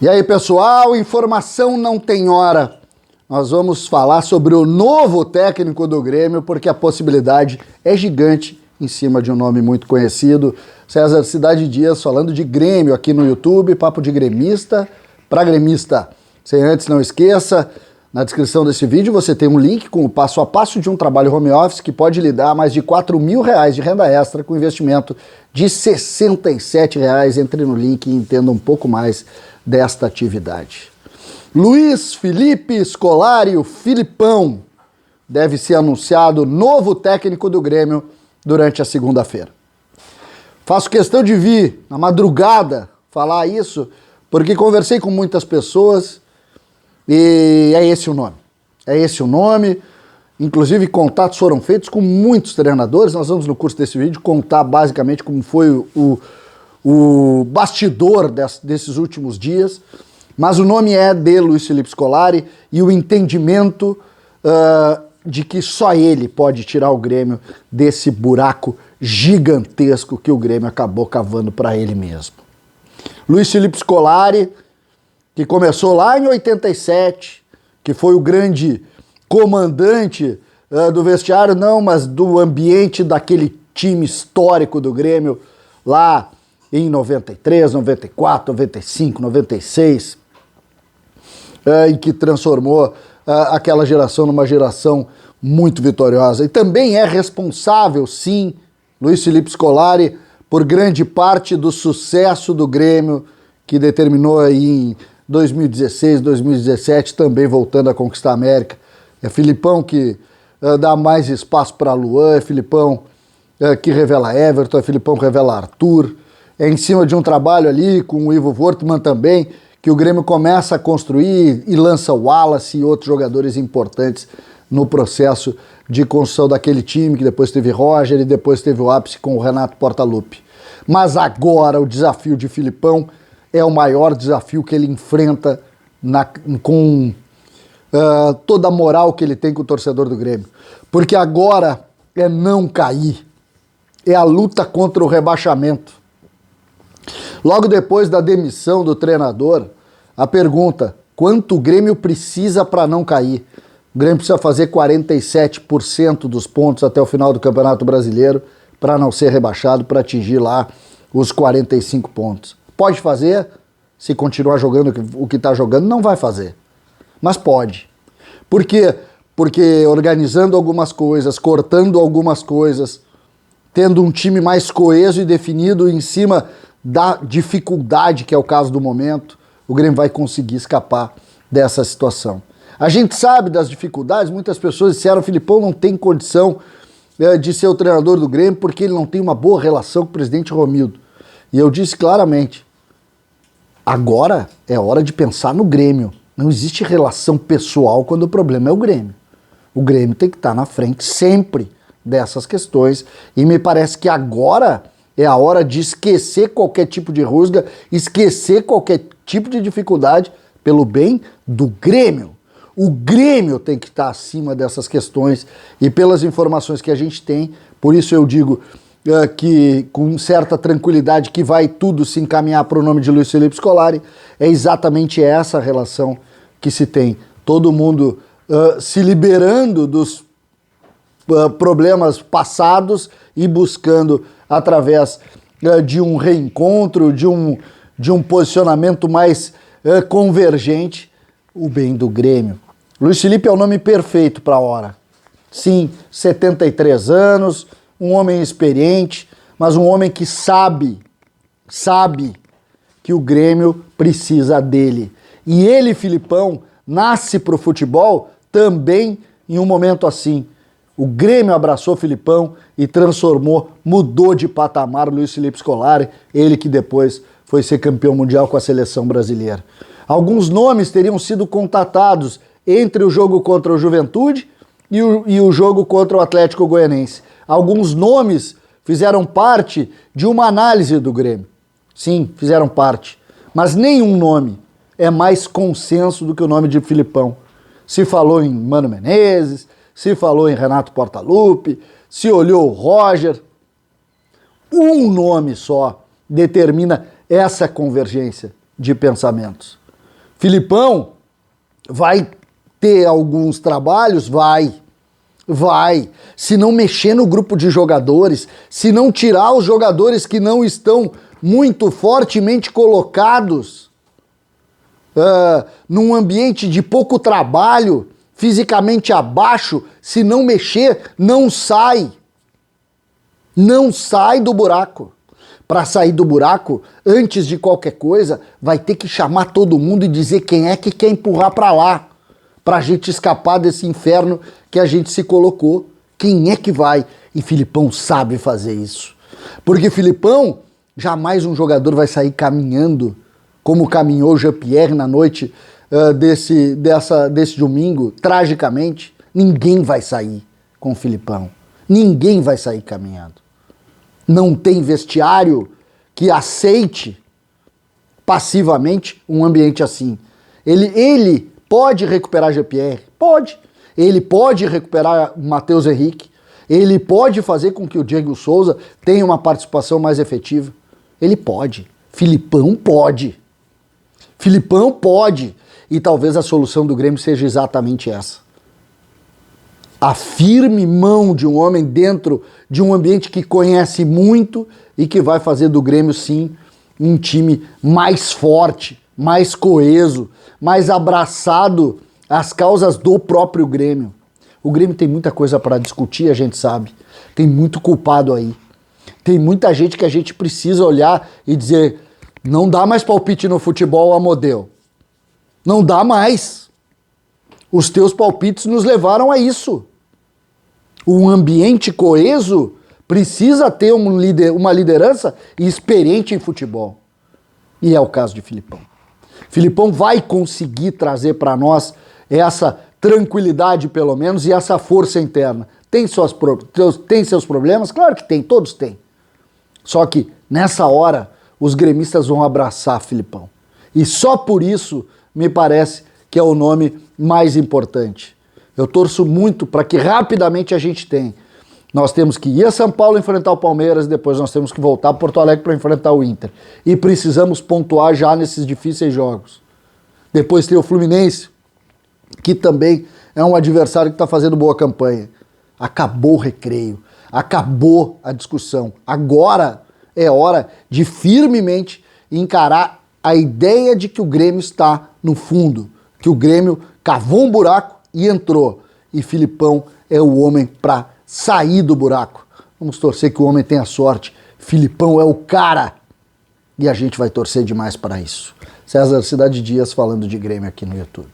E aí, pessoal, informação não tem hora. Nós vamos falar sobre o novo técnico do Grêmio, porque a possibilidade é gigante em cima de um nome muito conhecido. César Cidade Dias falando de Grêmio aqui no YouTube, papo de gremista para gremista. Sem antes, não esqueça, na descrição desse vídeo você tem um link com o passo a passo de um trabalho home office que pode lhe dar mais de R$4.000 de renda extra com investimento de R$67. Entre no link e entenda um pouco mais desta atividade. Luiz Felipe Scolari, o Filipão, deve ser anunciado novo técnico do Grêmio durante a segunda-feira. Faço questão de vir na madrugada falar isso, porque conversei com muitas pessoas e é esse o nome. É esse o nome. Inclusive, contatos foram feitos com muitos treinadores. Nós vamos, no curso desse vídeo, contar basicamente como foi o bastidor desses últimos dias. Mas o nome é de Luiz Felipe Scolari e o entendimento de que só ele pode tirar o Grêmio desse buraco gigantesco que o Grêmio acabou cavando para ele mesmo. Luiz Felipe Scolari, que começou lá em 87, que foi o grande comandante do vestiário, não, mas do ambiente daquele time histórico do Grêmio lá em 93, 94, 95, 96, e que transformou aquela geração numa geração muito vitoriosa. E também é responsável, sim, Luiz Felipe Scolari, por grande parte do sucesso do Grêmio, que determinou aí em 2016, 2017, também voltando a conquistar a América. É Filipão que dá mais espaço para Luan, é Filipão que revela Everton, é Filipão que revela Arthur. É em cima de um trabalho ali com o Ivo Wortmann também, que o Grêmio começa a construir e lança o Wallace e outros jogadores importantes no processo de construção daquele time, que depois teve Roger e depois teve o ápice com o Renato Portaluppi. Mas agora o desafio de Filipão é o maior desafio que ele enfrenta com toda a moral que ele tem com o torcedor do Grêmio. Porque agora é não cair, é a luta contra o rebaixamento. Logo depois da demissão do treinador, a pergunta: quanto o Grêmio precisa para não cair? O Grêmio precisa fazer 47% dos pontos até o final do Campeonato Brasileiro para não ser rebaixado, para atingir lá os 45 pontos. Pode fazer? Se continuar jogando o que está jogando, não vai fazer. Mas pode. Por quê? Porque organizando algumas coisas, cortando algumas coisas, tendo um time mais coeso e definido em cima da dificuldade, que é o caso do momento, o Grêmio vai conseguir escapar dessa situação. A gente sabe das dificuldades, muitas pessoas disseram: o Filipão não tem condição de ser o treinador do Grêmio porque ele não tem uma boa relação com o presidente Romildo. E eu disse claramente: agora é hora de pensar no Grêmio. Não existe relação pessoal quando o problema é o Grêmio. O Grêmio tem que estar na frente sempre dessas questões e me parece que agora é a hora de esquecer qualquer tipo de rusga, esquecer qualquer tipo de dificuldade pelo bem do Grêmio. O Grêmio tem que estar acima dessas questões e pelas informações que a gente tem, por isso eu digo que com certa tranquilidade que vai tudo se encaminhar para o nome de Luiz Felipe Scolari, é exatamente essa relação que se tem. Todo mundo se liberando dos problemas passados e buscando, através de um reencontro, de um posicionamento mais convergente, o bem do Grêmio. Luiz Felipe é o nome perfeito para a hora. Sim, 73 anos, um homem experiente, mas um homem que sabe que o Grêmio precisa dele. E ele, Filipão, nasce para o futebol também em um momento assim. O Grêmio abraçou o Filipão e transformou, mudou de patamar o Luiz Felipe Scolari, ele que depois foi ser campeão mundial com a seleção brasileira. Alguns nomes teriam sido contatados entre o jogo contra o Juventude e o jogo contra o Atlético Goianiense. Alguns nomes fizeram parte de uma análise do Grêmio. Sim, fizeram parte. Mas nenhum nome é mais consenso do que o nome de Filipão. Se falou em Mano Menezes, se falou em Renato Portaluppi, se olhou o Roger. Um nome só determina essa convergência de pensamentos. Filipão vai ter alguns trabalhos? Vai. Se não mexer no grupo de jogadores, se não tirar os jogadores que não estão muito fortemente colocados num ambiente de pouco trabalho, fisicamente abaixo, se não mexer, não sai. Não sai do buraco. Para sair do buraco, antes de qualquer coisa, vai ter que chamar todo mundo e dizer quem é que quer empurrar para lá, para a gente escapar desse inferno que a gente se colocou. Quem é que vai? E Filipão sabe fazer isso. Porque Filipão, jamais um jogador vai sair caminhando como caminhou Jean-Pierre na noite desse domingo, tragicamente. Ninguém vai sair com o Filipão. Ninguém vai sair caminhando. Não tem vestiário que aceite passivamente um ambiente assim. Ele pode recuperar Jean-Pierre? Pode. Ele pode recuperar o Matheus Henrique? Ele pode fazer com que o Diego Souza tenha uma participação mais efetiva? Ele pode. Filipão pode. Filipão pode. E talvez a solução do Grêmio seja exatamente essa. A firme mão de um homem dentro de um ambiente que conhece muito e que vai fazer do Grêmio, sim, um time mais forte, mais coeso, mais abraçado às causas do próprio Grêmio. O Grêmio tem muita coisa para discutir, a gente sabe. Tem muito culpado aí. Tem muita gente que a gente precisa olhar e dizer: não dá mais palpite no futebol, Amodeu. Não dá mais. Os teus palpites nos levaram a isso. Um ambiente coeso precisa ter uma liderança experiente em futebol. E é o caso de Filipão. Filipão vai conseguir trazer para nós essa tranquilidade, pelo menos, e essa força interna. Tem seus problemas? Claro que tem, todos têm. Só que, nessa hora, os gremistas vão abraçar Filipão. E só por isso, me parece que é o nome mais importante. Eu torço muito para que rapidamente a gente tenha. Nós temos que ir a São Paulo enfrentar o Palmeiras, depois nós temos que voltar a Porto Alegre para enfrentar o Inter. E precisamos pontuar já nesses difíceis jogos. Depois tem o Fluminense, que também é um adversário que está fazendo boa campanha. Acabou o recreio, acabou a discussão. Agora é hora de firmemente encarar a ideia de que o Grêmio está no fundo, que o Grêmio cavou um buraco e entrou. E Filipão é o homem para sair do buraco. Vamos torcer que o homem tenha sorte. Filipão é o cara. E a gente vai torcer demais para isso. César Cidade Dias falando de Grêmio aqui no YouTube.